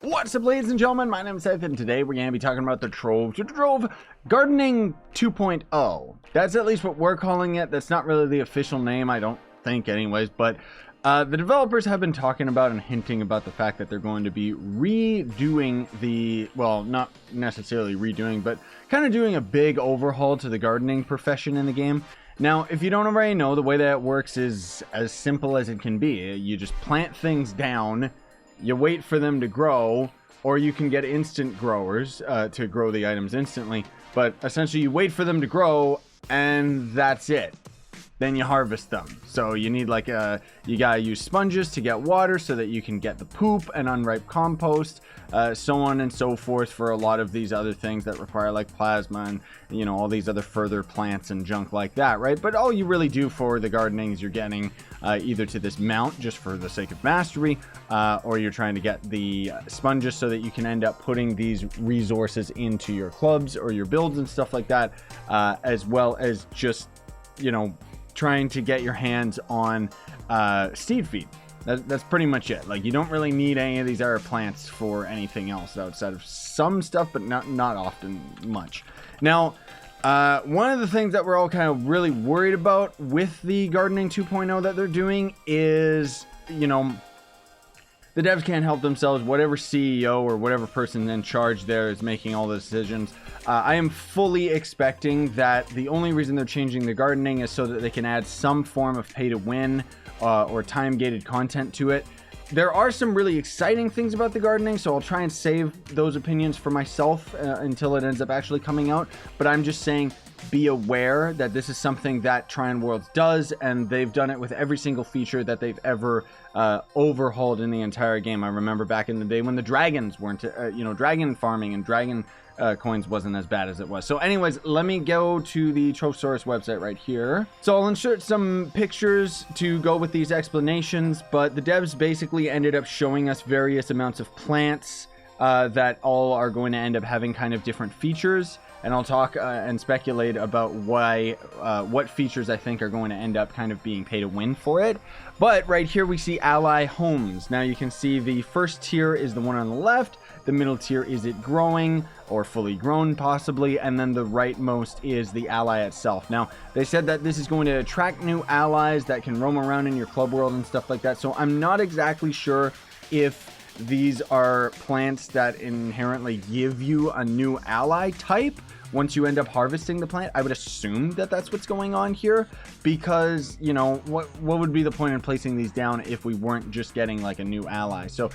What's up, ladies and gentlemen? My name is Seth, and today we're going to be talking about the Trove Gardening 2.0. That's at least what we're calling it. That's not really the official name, I don't think anyways, but the developers have been talking about and hinting about the fact that they're going to be redoing the, well, not necessarily redoing, but kind of doing a big overhaul to the gardening profession in the game. Now, if you don't already know, the way that it works is as simple as it can be. You just plant things down, you wait for them to grow, or you can get instant growers to grow the items instantly. But essentially, you wait for them to grow, and that's it. Then you harvest them. So you need you gotta use sponges to get water so that you can get the poop and unripe compost, so on and so forth for a lot of these other things that require like plasma and, you know, all these other further plants and junk like that, right? But all you really do for the gardening is you're getting either to this mount just for the sake of mastery, or you're trying to get the sponges so that you can end up putting these resources into your clubs or your builds and stuff like that, as well as just, you know, trying to get your hands on seed feed. That's pretty much it. Like, you don't really need any of these other plants for anything else outside of some stuff, but not often much. Now, one of the things that we're all kind of really worried about with the Gardening 2.0 that they're doing is, you know, the devs can't help themselves. Whatever CEO or whatever person in charge there is making all the decisions. I am fully expecting that the only reason they're changing the gardening is so that they can add some form of pay to win or time-gated content to it. There are some really exciting things about the gardening, so I'll try and save those opinions for myself until it ends up actually coming out. But I'm just saying, be aware that this is something that Trine Worlds does, and they've done it with every single feature that they've ever overhauled in the entire game. I remember back in the day when the dragons weren't, you know, dragon farming and dragon coins wasn't as bad as it was. So anyways, let me go to the Trovesaurus website right here. So I'll insert some pictures to go with these explanations, but the devs basically ended up showing us various amounts of plants that all are going to end up having kind of different features. And I'll talk and speculate about why, what features I think are going to end up kind of being pay to win for it. But right here we see Ally Holmes. Now you can see the first tier is the one on the left. The middle tier is it growing or fully grown possibly. And then the rightmost is the ally itself. Now they said that this is going to attract new allies that can roam around in your club world and stuff like that. So I'm not exactly sure if these are plants that inherently give you a new ally type once you end up harvesting the plant. I would assume that that's what's going on here, because, you know, what would be the point in placing these down if we weren't just getting like a new ally? So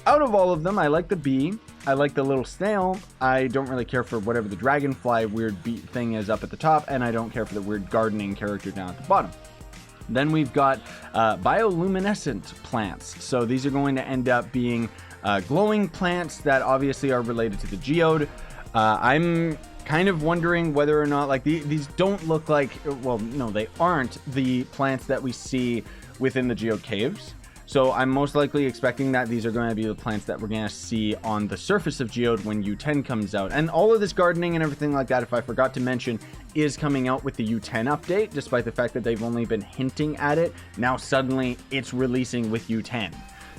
out of all of them, I like the bee, I like the little snail, I don't really care for whatever the dragonfly weird bee thing is up at the top, and I don't care for the weird gardening character down at the bottom. Then we've got Bioluminescent Plants. So these are going to end up being glowing plants that obviously are related to the geode. I'm kind of wondering whether or not, like, these don't look like, well, no, they aren't the plants that we see within the geode caves. So I'm most likely expecting that these are going to be the plants that we're going to see on the surface of geode when U10 comes out. And all of this gardening and everything like that, if I forgot to mention, is coming out with the U10 update, despite the fact that they've only been hinting at it. Now suddenly it's releasing with U10.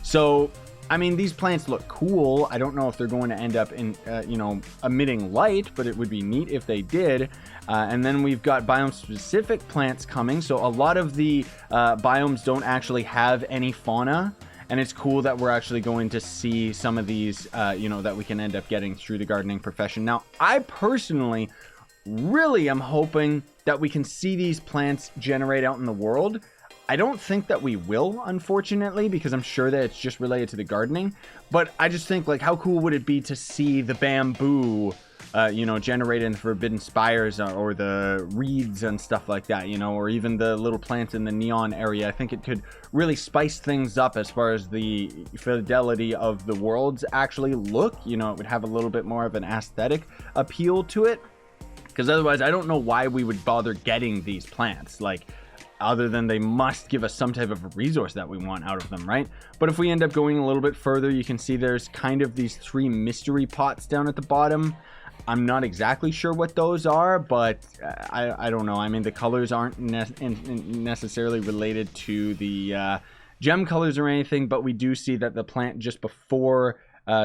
So, I mean, these plants look cool. I don't know if they're going to end up in, you know, emitting light, but it would be neat if they did. And then we've got biome-specific plants coming. So a lot of the biomes don't actually have any fauna. And it's cool that we're actually going to see some of these, you know, that we can end up getting through the gardening profession. Now, I personally really am hoping that we can see these plants generate out in the world. I don't think that we will, unfortunately, because I'm sure that it's just related to the gardening. But I just think, like, how cool would it be to see the bamboo, you know, generate in the Forbidden Spires, or the reeds and stuff like that, you know, or even the little plants in the neon area. I think it could really spice things up as far as the fidelity of the worlds actually look. You know, it would have a little bit more of an aesthetic appeal to it. Because otherwise, I don't know why we would bother getting these plants. Like, other than they must give us some type of a resource that we want out of them, right? But if we end up going a little bit further, you can see there's kind of these 3 mystery pots down at the bottom. I'm not exactly sure what those are, but I don't know. I mean, the colors aren't necessarily related to the gem colors or anything, but we do see that the plant just before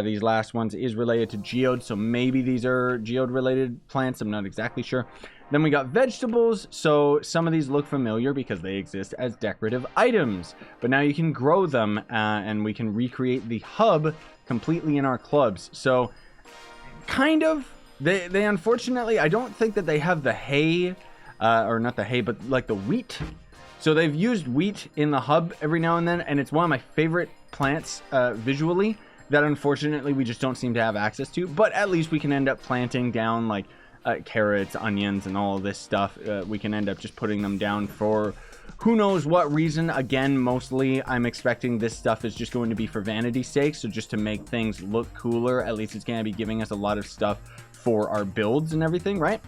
These last ones is related to geodes, so maybe these are geode related plants. I'm not exactly sure. Then we got vegetables. So some of these look familiar because they exist as decorative items, but now you can grow them and we can recreate the hub completely in our clubs. So kind of, they unfortunately, I don't think that they have the hay, or not the hay, but like the wheat. So they've used wheat in the hub every now and then, and it's one of my favorite plants visually that unfortunately we just don't seem to have access to. But at least we can end up planting down like carrots, onions, and all of this stuff. We can end up just putting them down for who knows what reason. Again, mostly I'm expecting this stuff is just going to be for vanity's sake, so just to make things look cooler. At least it's going to be giving us a lot of stuff for our builds and everything, right?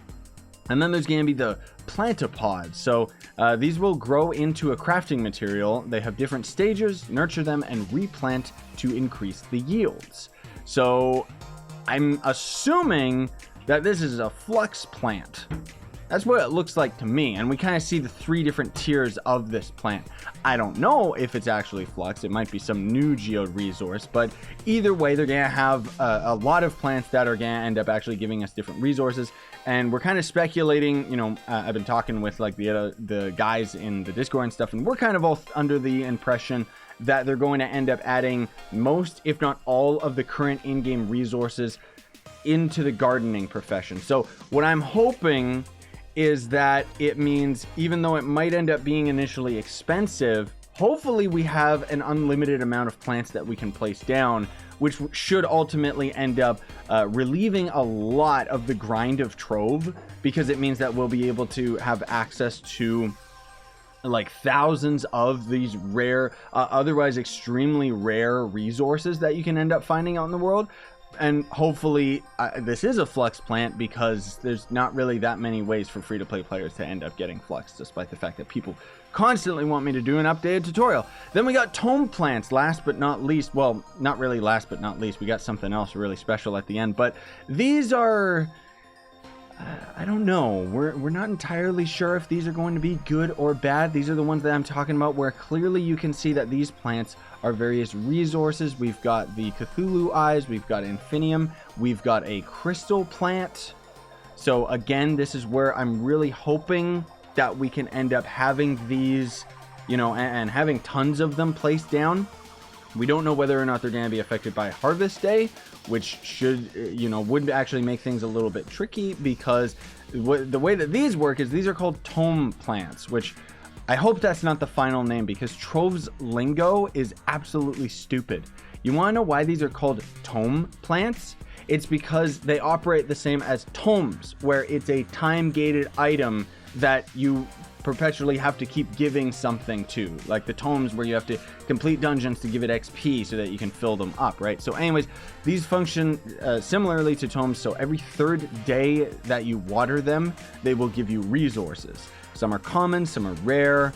And then there's going to be the plantopods. So these will grow into a crafting material. They have different stages, nurture them, and replant to increase the yields. So I'm assuming that this is a flux plant. That's what it looks like to me. And we kind of see the 3 different tiers of this plant. I don't know if it's actually flux. It might be some new geode resource. But either way, they're going to have a lot of plants that are going to end up actually giving us different resources. And we're kind of speculating, you know, I've been talking with like the guys in the Discord and stuff, and we're kind of all under the impression that they're going to end up adding most, if not all, of the current in-game resources into the gardening profession. So what I'm hoping is that it means, even though it might end up being initially expensive, hopefully we have an unlimited amount of plants that we can place down, which should ultimately end up relieving a lot of the grind of Trove, because it means that we'll be able to have access to like thousands of these rare, otherwise extremely rare resources that you can end up finding out in the world. And hopefully this is a flux plant, because there's not really that many ways for free-to-play players to end up getting flux, despite the fact that people constantly want me to do an updated tutorial. Then we got Tome Plants, last but not least. Well, not really last but not least. We got something else really special at the end. But these are... I don't know. We're not entirely sure if these are going to be good or bad. These are the ones that I'm talking about, where clearly you can see that these plants are various resources. We've got the Cthulhu eyes, we've got Infinium, we've got a crystal plant. So again, this is where I'm really hoping that we can end up having these, you know, and having tons of them placed down. We don't know whether or not they're going to be affected by Harvest Day, which should, you know, would actually make things a little bit tricky, because the way that these work is these are called Tome Plants, which I hope that's not the final name, because Trove's lingo is absolutely stupid. You want to know why these are called Tome Plants? It's because they operate the same as tomes, where it's a time-gated item that you perpetually have to keep giving something to, like the tomes where you have to complete dungeons to give it XP so that you can fill them up, right? So anyways, these function similarly to tomes. So every 3rd day that you water them, they will give you resources. Some are common, some are rare.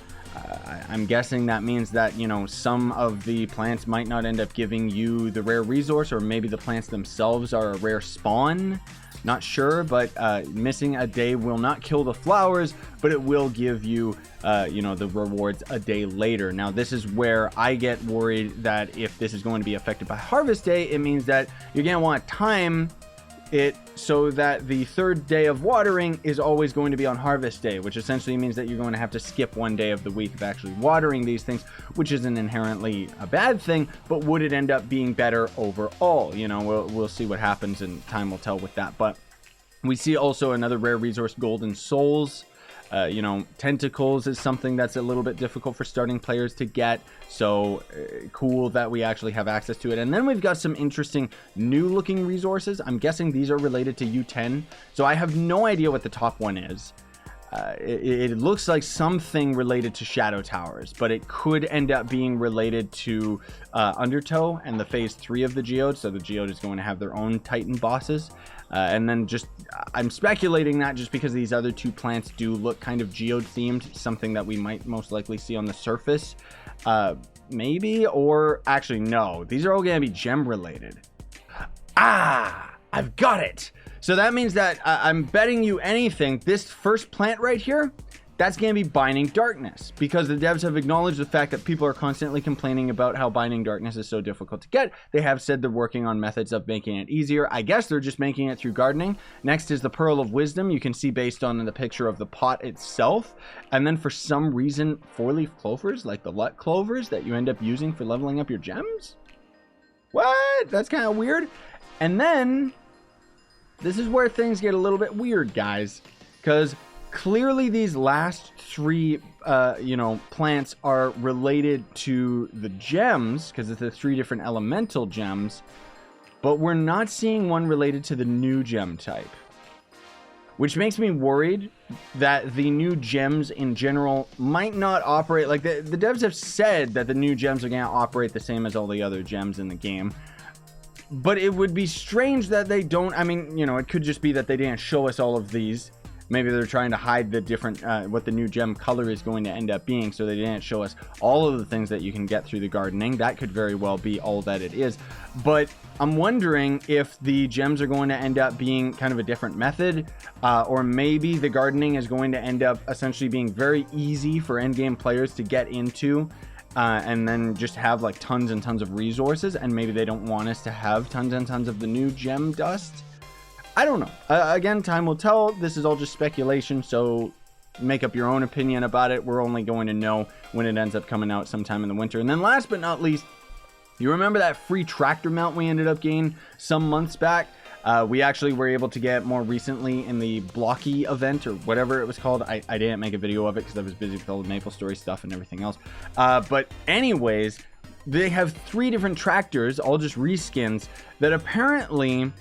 I'm guessing that means that, you know, some of the plants might not end up giving you the rare resource, or maybe the plants themselves are a rare spawn. Not sure, but missing a day will not kill the flowers, but it will give you, you know, the rewards a day later. Now, this is where I get worried that if this is going to be affected by Harvest Day, it means that you're going to want to time it so that the 3rd day of watering is always going to be on Harvest Day, which essentially means that you're going to have to skip 1 day of the week of actually watering these things, which isn't inherently a bad thing, but would it end up being better overall? You know, we'll see what happens, and time will tell with that. But we see also another rare resource, Golden Souls. You know, tentacles is something that's a little bit difficult for starting players to get, so cool that we actually have access to it. And then we've got some interesting new looking resources. I'm guessing these are related to U10, so I have no idea what the top one is. It looks like something related to Shadow Towers, but it could end up being related to Undertow and the phase 3 of the Geode. So the Geode is going to have their own Titan bosses. And then just, I'm speculating that just because these other 2 plants do look kind of Geode themed, something that we might most likely see on the surface. Maybe, or actually no, these are all going to be gem related. Ah, I've got it. So that means that I'm betting you anything, this first plant right here That's going to be Binding Darkness, because the devs have acknowledged the fact that people are constantly complaining about how Binding Darkness is so difficult to get. They have said they're working on methods of making it easier. I guess they're just making it through gardening. Next is the Pearl of Wisdom. You can see based on the picture of the pot itself. And then for some reason, 4-leaf clovers, like the Lut clovers that you end up using for leveling up your gems? What? That's kind of weird. And then, this is where things get a little bit weird, guys, because clearly these last three plants are related to the gems, because it's the 3 different elemental gems, but we're not seeing one related to the new gem type, which makes me worried that the new gems in general might not operate like the devs have said that the new gems are going to operate the same as all the other gems in the game. But it would be strange that they don't. I mean, it could just be that they didn't show us all of these. Maybe they're trying to hide the different, what the new gem color is going to end up being, so they didn't show us all of the things that you can get through the gardening. That could very well be all that it is. But I'm wondering if the gems are going to end up being kind of a different method, or maybe the gardening is going to end up essentially being very easy for endgame players to get into, and then just have like tons and tons of resources, and maybe they don't want us to have tons and tons of the new gem dust. I don't know. Again, time will tell. This is all just speculation, so make up your own opinion about it. We're only going to know when it ends up coming out sometime in the winter. And then last but not least, you remember that free tractor mount we ended up getting some months back? We actually were able to get more recently in the Blocky event, or whatever it was called. I didn't make a video of it because I was busy with all the Maple Story stuff and everything else. But anyways, they have 3 different tractors, all just reskins, that apparently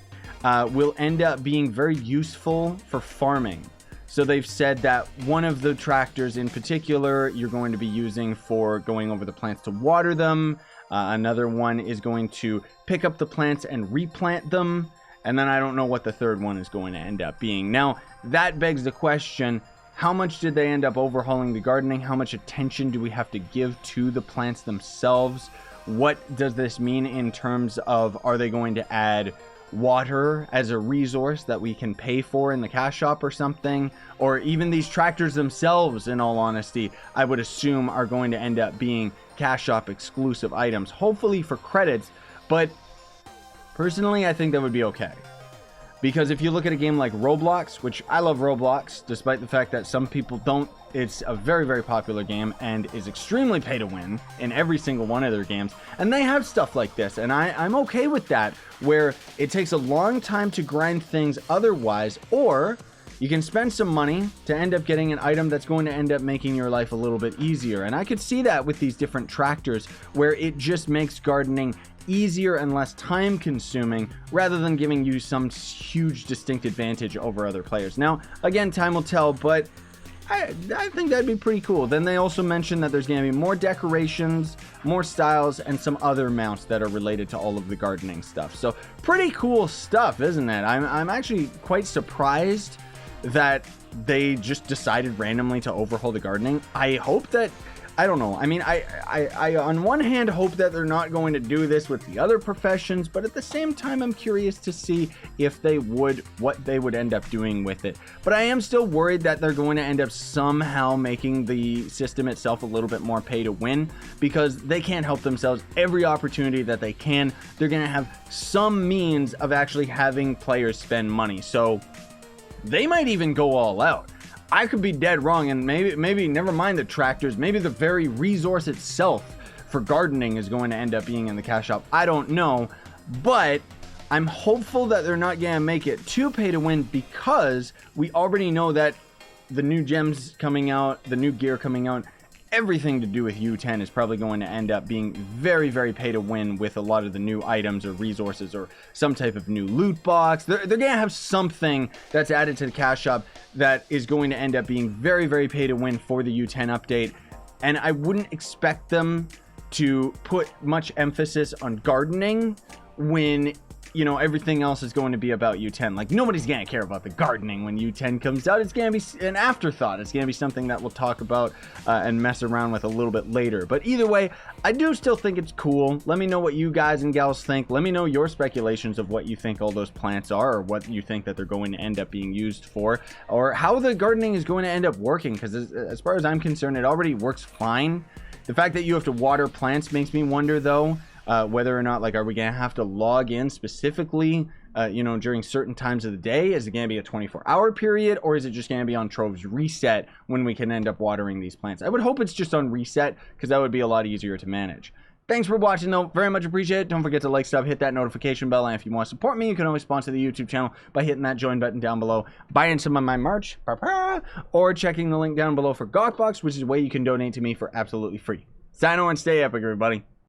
will end up being very useful for farming. So they've said that one of the tractors in particular you're going to be using for going over the plants to water them. Another one is going to pick up the plants and replant them. And then I don't know what the third one is going to end up being. Now, that begs the question, how much did they end up overhauling the gardening? How much attention do we have to give to the plants themselves? What does this mean in terms of, are they going to add water as a resource that we can pay for in the cash shop or something? Or even these tractors themselves, in all honesty, I would assume are going to end up being cash shop exclusive items, hopefully for credits. But personally, I think that would be okay, because if you look at a game like Roblox, which I love Roblox, despite the fact that some people don't, it's a very, very popular game and is extremely pay to win in every single one of their games. And they have stuff like this, and I'm okay with that, where it takes a long time to grind things otherwise, or you can spend some money to end up getting an item that's going to end up making your life a little bit easier. And I could see that with these different tractors, where it just makes gardening easier and less time consuming, rather than giving you some huge distinct advantage over other players. Now, again, time will tell, but I think that'd be pretty cool. Then they also mentioned that there's going to be more decorations, more styles, and some other mounts that are related to all of the gardening stuff. So pretty cool stuff, isn't it? I'm actually quite surprised that they just decided randomly to overhaul the gardening. I hope that, I don't know. I mean, I on one hand hope that they're not going to do this with the other professions, but at the same time, I'm curious to see if they would, what they would end up doing with it. But I am still worried that they're going to end up somehow making the system itself a little bit more pay to win, because they can't help themselves. Every opportunity that they can, they're going to have some means of actually having players spend money. So they might even go all out. I could be dead wrong, and maybe never mind the tractors, maybe the very resource itself for gardening is going to end up being in the cash shop. I don't know, but I'm hopeful that they're not going to make it too pay to win, because we already know that the new gems coming out, the new gear coming out, everything to do with U10 is probably going to end up being very, very pay to win, with a lot of the new items or resources or some type of new loot box. They're going to have something that's added to the cash shop that is going to end up being very, very pay to win for the U10 update. And I wouldn't expect them to put much emphasis on gardening when you know, everything else is going to be about U10. Like, nobody's gonna care about the gardening when U10 comes out. It's gonna be an afterthought. It's gonna be something that we'll talk about and mess around with a little bit later. But either way, I do still think it's cool. Let me know what you guys and gals think. Let me know your speculations of what you think all those plants are, or what you think that they're going to end up being used for, or how the gardening is going to end up working, because as far as I'm concerned, it already works fine. The fact that you have to water plants makes me wonder, though, whether or not, like, are we gonna have to log in specifically, you know, during certain times of the day? Is it gonna be a 24-hour period, or is it just gonna be on Trove's reset when we can end up watering these plants? I would hope it's just on reset, because that would be a lot easier to manage. Thanks for watching, though. Very much appreciate it. Don't forget to like, sub, hit that notification bell, and if you want to support me, you can always sponsor the YouTube channel by hitting that join button down below, buying some of my merch, or checking the link down below for Gawkbox, which is a way you can donate to me for absolutely free. Sign on and stay epic, everybody.